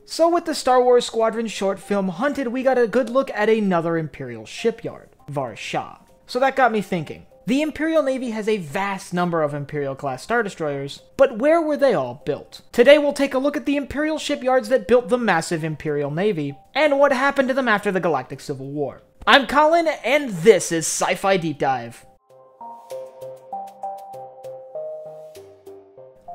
So with the Star Wars Squadron short film Hunted, we got a good look at another Imperial shipyard, Var Shaa. So that got me thinking. The Imperial Navy has a vast number of Imperial-Class Star Destroyers, but where were they all built? Today we'll take a look at the Imperial shipyards that built the massive Imperial Navy, and what happened to them after the Galactic Civil War. I'm Colin, and this is Sci-Fi Deep Dive.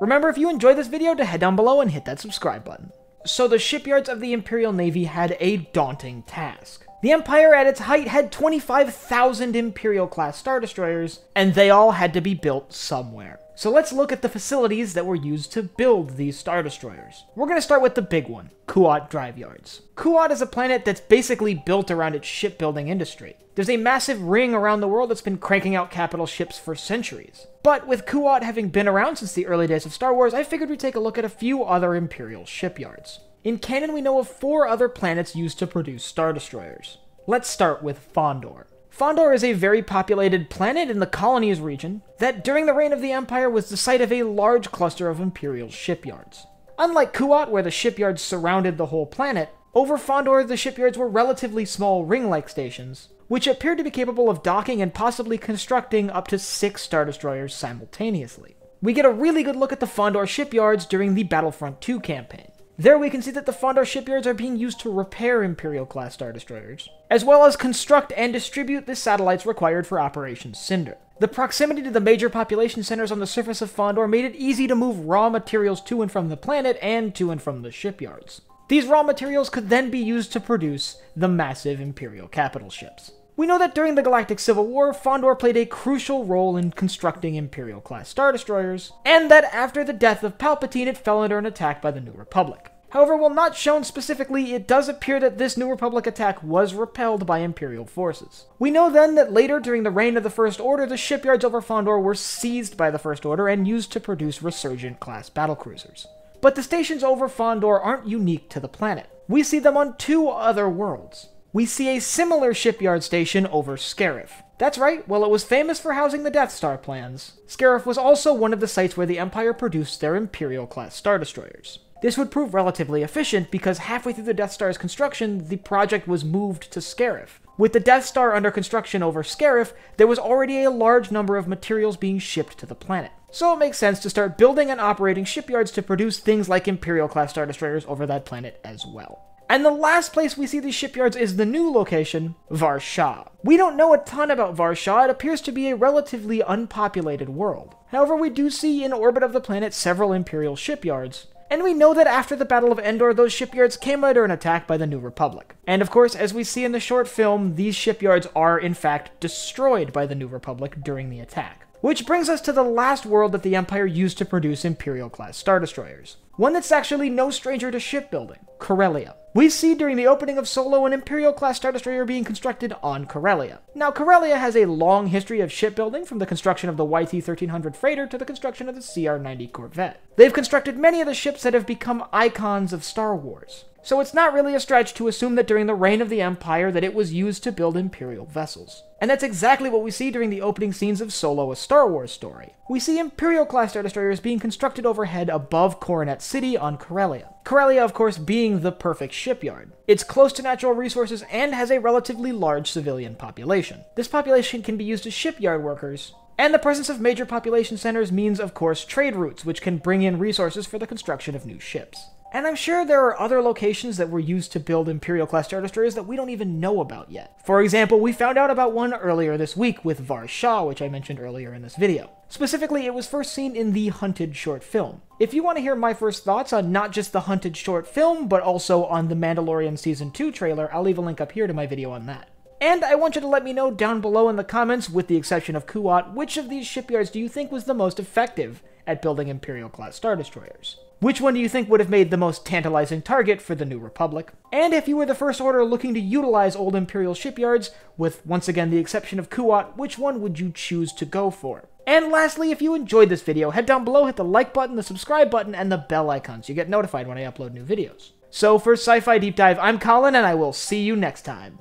Remember, if you enjoyed this video, to head down below and hit that subscribe button. So the shipyards of the Imperial Navy had a daunting task. The Empire at its height had 25,000 Imperial-Class Star Destroyers, and they all had to be built somewhere. So let's look at the facilities that were used to build these Star Destroyers. We're going to start with the big one, Kuat Drive Yards. Kuat is a planet that's basically built around its shipbuilding industry. There's a massive ring around the world that's been cranking out capital ships for centuries. But with Kuat having been around since the early days of Star Wars, I figured we'd take a look at a few other Imperial shipyards. In Canon, we know of 4 other planets used to produce Star Destroyers. Let's start with Fondor. Fondor is a very populated planet in the Colonies region that, during the reign of the Empire, was the site of a large cluster of Imperial shipyards. Unlike Kuat, where the shipyards surrounded the whole planet, over Fondor the shipyards were relatively small ring-like stations, which appeared to be capable of docking and possibly constructing up to 6 Star Destroyers simultaneously. We get a really good look at the Fondor shipyards during the Battlefront 2 campaign. There we can see that the Fondor shipyards are being used to repair Imperial-Class Star Destroyers, as well as construct and distribute the satellites required for Operation Cinder. The proximity to the major population centers on the surface of Fondor made it easy to move raw materials to and from the planet and to and from the shipyards. These raw materials could then be used to produce the massive Imperial capital ships. We know that during the Galactic Civil War, Fondor played a crucial role in constructing Imperial-Class Star Destroyers, and that after the death of Palpatine it fell under an attack by the New Republic. However, while not shown specifically, it does appear that this New Republic attack was repelled by Imperial forces. We know then that later, during the reign of the First Order, the shipyards over Fondor were seized by the First Order and used to produce Resurgent-class battlecruisers. But the stations over Fondor aren't unique to the planet. We see them on 2 other worlds. We see a similar shipyard station over Scarif. That's right, while it was famous for housing the Death Star plans, Scarif was also one of the sites where the Empire produced their Imperial-Class Star Destroyers. This would prove relatively efficient because halfway through the Death Star's construction, the project was moved to Scarif. With the Death Star under construction over Scarif, there was already a large number of materials being shipped to the planet. So it makes sense to start building and operating shipyards to produce things like Imperial-Class Star Destroyers over that planet as well. And the last place we see these shipyards is the new location, Var Shaa. We don't know a ton about Var Shaa. It appears to be a relatively unpopulated world. However, we do see in orbit of the planet several Imperial shipyards, and we know that after the Battle of Endor, those shipyards came under an attack by the New Republic. And of course, as we see in the short film, these shipyards are in fact destroyed by the New Republic during the attack. Which brings us to the last world that the Empire used to produce Imperial-Class Star Destroyers. One that's actually no stranger to shipbuilding, Corellia. We see during the opening of Solo an Imperial-Class Star Destroyer being constructed on Corellia. Now, Corellia has a long history of shipbuilding, from the construction of the YT-1300 freighter to the construction of the CR-90 Corvette. They've constructed many of the ships that have become icons of Star Wars. So it's not really a stretch to assume that during the reign of the Empire that it was used to build Imperial vessels. And that's exactly what we see during the opening scenes of Solo: A Star Wars Story. We see Imperial-Class Star Destroyers being constructed overhead above Coronet City on Corellia. Corellia, of course, being the perfect shipyard. It's close to natural resources and has a relatively large civilian population. This population can be used as shipyard workers, and the presence of major population centers means, of course, trade routes, which can bring in resources for the construction of new ships. And I'm sure there are other locations that were used to build Imperial-Class Star Destroyers that we don't even know about yet. For example, we found out about one earlier this week with Var Shaa, which I mentioned earlier in this video. Specifically, it was first seen in the Hunted short film. If you want to hear my first thoughts on not just the Hunted short film, but also on the Mandalorian Season 2 trailer, I'll leave a link up here to my video on that. And I want you to let me know down below in the comments, with the exception of Kuat, which of these shipyards do you think was the most effective at building Imperial-Class Star Destroyers? Which one do you think would have made the most tantalizing target for the New Republic? And if you were the First Order looking to utilize old Imperial shipyards, with once again the exception of Kuat, which one would you choose to go for? And lastly, if you enjoyed this video, head down below, hit the like button, the subscribe button, and the bell icon so you get notified when I upload new videos. So for Sci-Fi Deep Dive, I'm Colin, and I will see you next time.